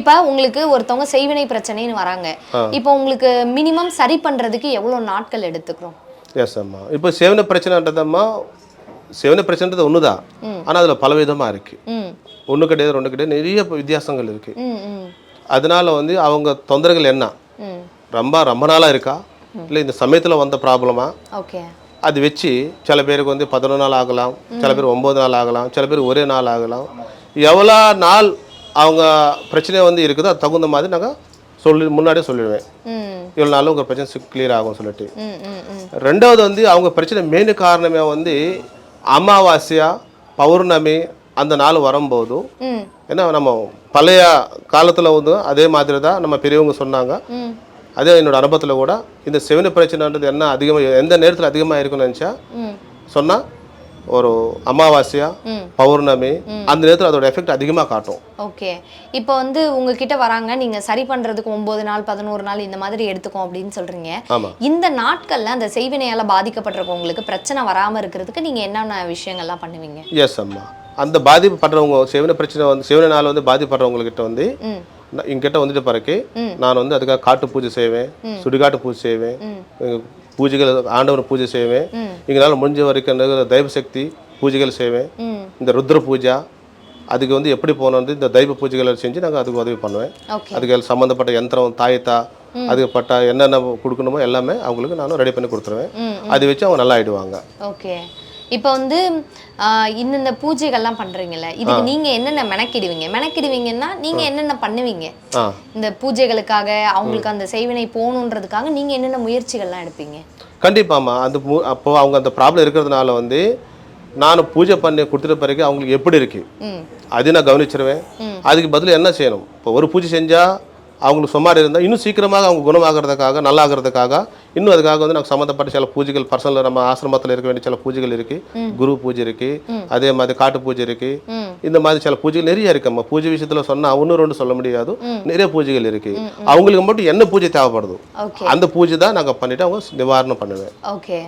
இப்ப உங்களுக்கு ஒருத்தவங்க செய்வினை பிரச்சனைன்னு வராங்க. இப்போ உங்களுக்கு மினிமம் சரி பண்றதுக்கு எவ்வளவு நாட்கள் எடுத்துக்கிறோம்? எஸ் அம்மா. இப்போ சேவன பிரச்சனைன்றதம்மா சேவன பிரச்சனைன்றது ஒன்று தான். ஆனால் அதில் பல விதமாக இருக்குது. ஒன்று கிடையாது ரெண்டு கிடையாது, நிறைய வித்தியாசங்கள் இருக்குது. அதனால வந்து அவங்க தொந்தரவுகள் என்ன, ரொம்ப நாளாக இருக்கா, இல்லை இந்த சமயத்தில் வந்த ப்ராப்ளமா, ஓகே, அது வச்சு சில பேருக்கு வந்து 11 நாள் ஆகலாம், சில பேர் 9 நாள் ஆகலாம், சில பேர் ஒரே நாள் ஆகலாம். எவ்வளோ நாள் அவங்க பிரச்சனை வந்து இருக்குதோ அது தகுந்த மாதிரி நாங்கள் முன்னாடியே சொல்லிடுவேன். இவ்வளோ நாளும் உங்கள் பிரச்சனை கிளியர் ஆகும்னு சொல்லிட்டு. ரெண்டாவது வந்து அவங்க பிரச்சனை மெயின் காரணமே வந்து அமாவாசையா பௌர்ணமி அந்த நாள் வரும்போது, ஏன்னா நம்ம பழைய காலத்தில் வந்து அதே மாதிரி தான் நம்ம பெரியவங்க சொன்னாங்க. அதே என்னோட அனுபவத்தில் கூட இந்த செவன பிரச்சனைன்றது என்ன அதிகமாக எந்த நேரத்தில் அதிகமாக இருக்குன்னு நினச்சா சொன்னால் ஒரு அமாவாசையா பௌர்ணமி அந்த நேரத்தில் அதோட எஃபெக்ட் அதிகமாக காட்டும். ஓகே, இப்போ வந்து உங்ககிட்ட வராங்க, நீங்க சரி பண்றதுக்கு 9 நாள் 11 நாள் இந்த மாதிரி எடுத்துக்கோ அப்படின்னு சொல்றீங்க. இந்த நாட்கள்ல அந்த செய்வினையால பாதிக்கப்பட்டிருக்கவங்களுக்கு பிரச்சனை வராம இருக்கிறதுக்கு நீங்க என்னென்ன விஷயங்கள்லாம் பண்ணுவீங்க? எஸ் அம்மா. அந்த பாதிப்படுறவங்க செவன பிரச்சனை வந்து செவனால வந்து பாதிப்படுறவங்ககிட்ட வந்து என்கிட்ட வந்துட்டு பிறகு நான் வந்து அதுக்காக காட்டு பூஜை செய்வேன், சுடுகாட்டு பூஜை செய்வேன், பூஜைகள் ஆண்டவர் பூஜை செய்வேன், எங்களால் முடிஞ்ச வரைக்கும் தெய்வ சக்தி பூஜைகள் செய்வேன். இந்த ருத்ர பூஜா அதுக்கு வந்து எப்படி போனோம் இந்த தெய்வ பூஜைகளை செஞ்சு நாங்கள் அதுக்கு உதவி பண்ணுவேன். அதுக்கு சம்மந்தப்பட்ட யந்திரம் தாயத்தா அதுக்கு பட்டா என்னென்ன கொடுக்கணுமோ எல்லாமே அவங்களுக்கு நானும் ரெடி பண்ணி கொடுத்துருவேன். அதை வச்சு அவங்க நல்லா ஆயிடுவாங்க. ஓகே, இப்போ வந்து இந்த பூஜைகள்லாம் பண்றீங்கல்ல, இதுக்கு நீங்க என்னென்ன மெனக்கிடுவீங்கன்னா நீங்க என்னென்ன பண்ணுவீங்க? இந்த பூஜைகளுக்காக அவங்களுக்கு அந்த செய்வினை போகணுன்றதுக்காக நீங்க என்னென்ன முயற்சிகள்லாம் எடுப்பீங்க? கண்டிப்பாம்மா. அப்போ அவங்க அந்த ப்ராப்ளம் இருக்கிறதுனால வந்து நான் பூஜை பண்ணி கொடுத்துட்ட பிறகு அவங்களுக்கு எப்படி இருக்கு அது நான் கவனிச்சிருவேன். அதுக்கு பதில் என்ன செய்யணும், இப்போ ஒரு பூஜை செஞ்சால் அவங்களுக்கு சுமார் இருந்தால் இன்னும் சீக்கிரமாக அவங்க குணமாகிறதுக்காக நல்லா ஆகிறதுக்காக இன்னும் அதுக்காக வந்து நாங்கள் சம்மந்தப்பட்ட சில பூஜைகள் பர்சனல் நம்ம ஆசிரமத்தில் இருக்க வேண்டிய சில பூஜைகள் இருக்குது. குரு பூஜை இருக்குது, அதே மாதிரி காட்டு பூஜை இருக்குது. இந்த மாதிரி சில பூஜைகள் நிறைய இருக்கும்மா. பூஜை விஷயத்தில் சொன்னால் ஒன்று ரெண்டு சொல்ல முடியாது, நிறைய பூஜைகள் இருக்குது. அவங்களுக்கு மட்டும் என்ன பூஜை தேவைப்படுதோ அந்த பூஜை தான் நாங்கள் பண்ணிவிட்டு அவங்க நிவாரணம் பண்ணுவேன். ஓகே.